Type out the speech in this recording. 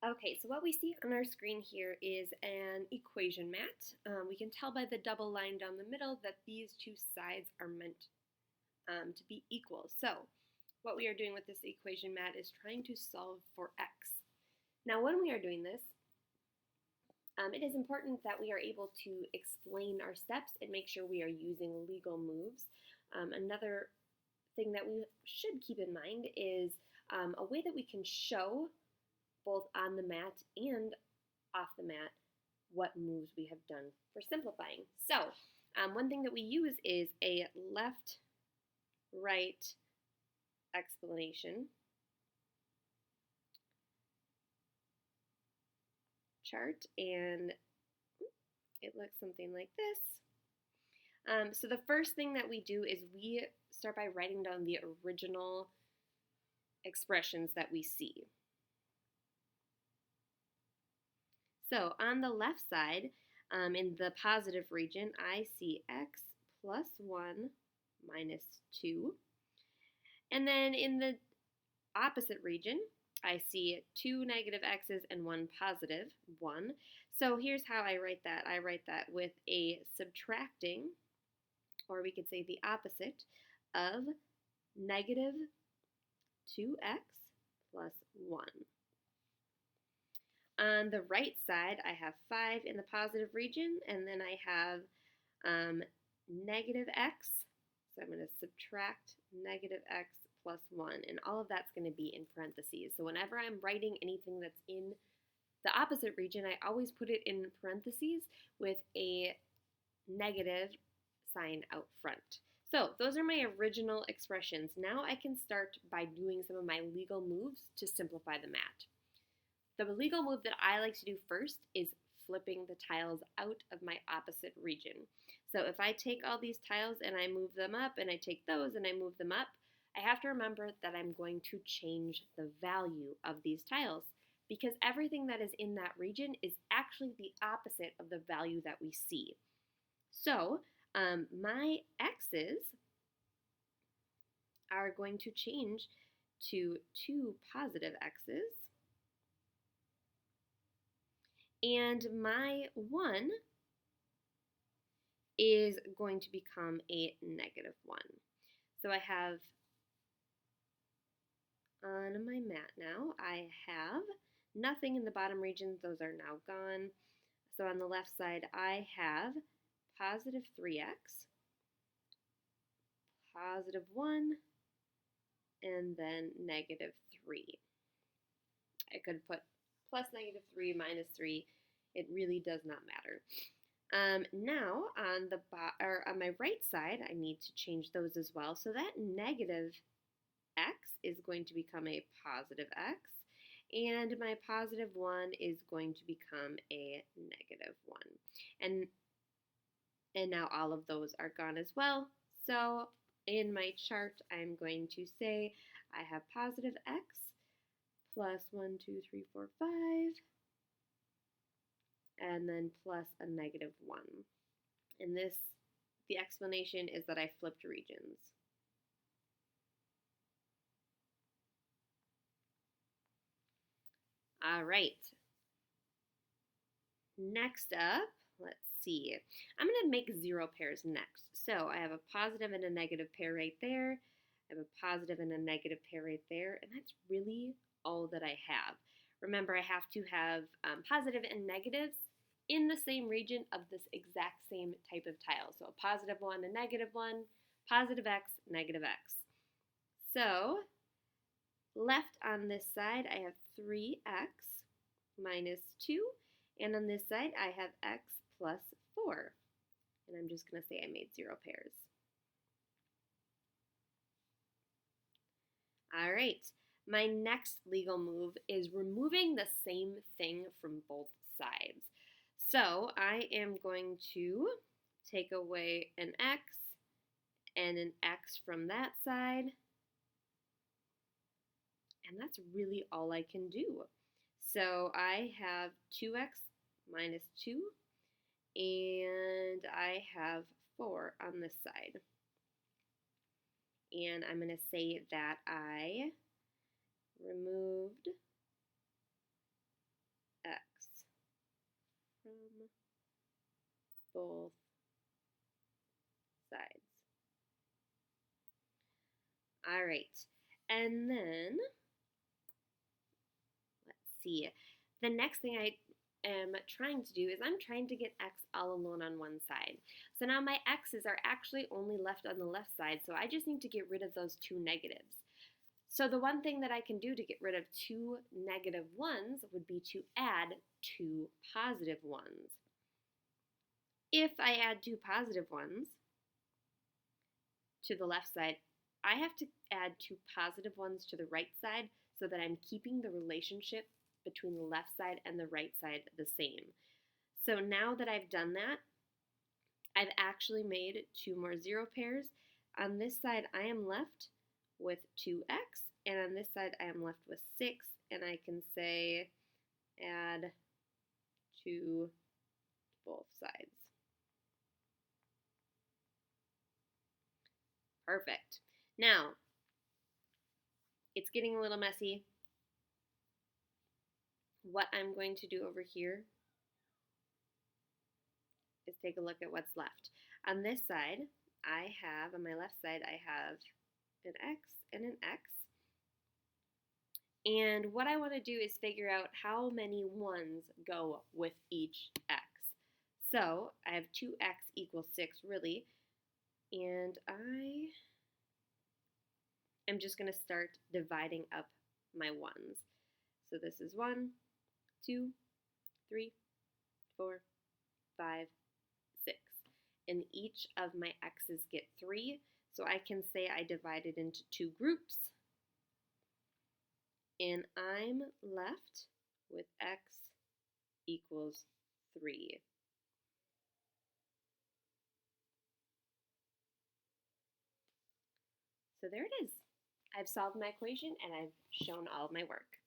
Okay, so what we see on our screen here is an equation mat. We can tell by the double line down the middle that these two sides are meant to be equal. So what we are doing with this equation mat is trying to solve for x. Now when we are doing this, it is important that we are able to explain our steps and make sure we are using legal moves. Another thing that we should keep in mind is a way that we can show both on the mat and off the mat what moves we have done for simplifying. So one thing that we use is a left-right explanation chart, and it looks something like this. So the first thing that we do is we start by writing down the original expressions that we see. So on the left side, in the positive region, I see x plus 1 minus 2. And then in the opposite region, I see 2 negative x's and 1 positive 1. So here's how I write that. I write that with a subtracting, or we could say the opposite, of negative 2x plus 1. On the right side, I have 5 in the positive region, and then I have negative x. So I'm going to subtract negative x plus 1, and all of that's going to be in parentheses. So whenever I'm writing anything that's in the opposite region, I always put it in parentheses with a negative sign out front. So those are my original expressions. Now I can start by doing some of my legal moves to simplify the mat. The legal move that I like to do first is flipping the tiles out of my opposite region. So if I take all these tiles and I move them up, and I take those and I move them up, I have to remember that I'm going to change the value of these tiles, because everything that is in that region is actually the opposite of the value that we see. So my x's are going to change to 2 positive x's, and my 1 is going to become a negative 1. So I have, on my mat now, I have nothing in the bottom region. Those are now gone. So on the left side, I have positive 3x, positive 1, and then negative 3. I could put plus negative 3 minus 3. It really does not matter. Now on my right side, I need to change those as well. So that negative x is going to become a positive x, and my positive 1 is going to become a negative 1. And now all of those are gone as well. So in my chart, I'm going to say I have positive x plus 1, 2, 3, 4, 5, and then plus a negative 1. And the explanation is that I flipped regions. All right. Next up, let's see. I'm going to make 0 pairs next. So I have a positive and a negative pair right there. I have a positive and a negative pair right there. And that's really all that I have. Remember, I have to have positive and negatives in the same region of this exact same type of tile. So a positive 1, a negative 1, positive x, negative x. So left on this side, I have 3x minus 2. And on this side, I have x plus 4. And I'm just going to say I made 0 pairs. All right. My next legal move is removing the same thing from both sides. So I am going to take away an x and an x from that side. And that's really all I can do. So I have 2x minus 2, and I have 4 on this side. And I'm going to say that I removed both sides. All right, and then let's see. The next thing I am trying to do is I'm trying to get x all alone on one side. So now my x's are actually only left on the left side, so I just need to get rid of those two negatives. So the one thing that I can do to get rid of two negative ones would be to add two positive ones. If I add two positive ones to the left side, I have to add two positive ones to the right side so that I'm keeping the relationship between the left side and the right side the same. So now that I've done that, I've actually made two more zero pairs. On this side, I am left with 2x, and on this side, I am left with 6, and I can say add 2 to both sides. Perfect. Now, it's getting a little messy. What I'm going to do over here is take a look at what's left. On this side, on my left side, I have an x and an x. And what I want to do is figure out how many ones go with each x. So I have 2x equals 6, really. And I am just going to start dividing up my ones. So this is 1, 2, 3, 4, 5, 6. And each of my x's get 3. So I can say I divided into two groups. And I'm left with x equals 3. So there it is. I've solved my equation and I've shown all of my work.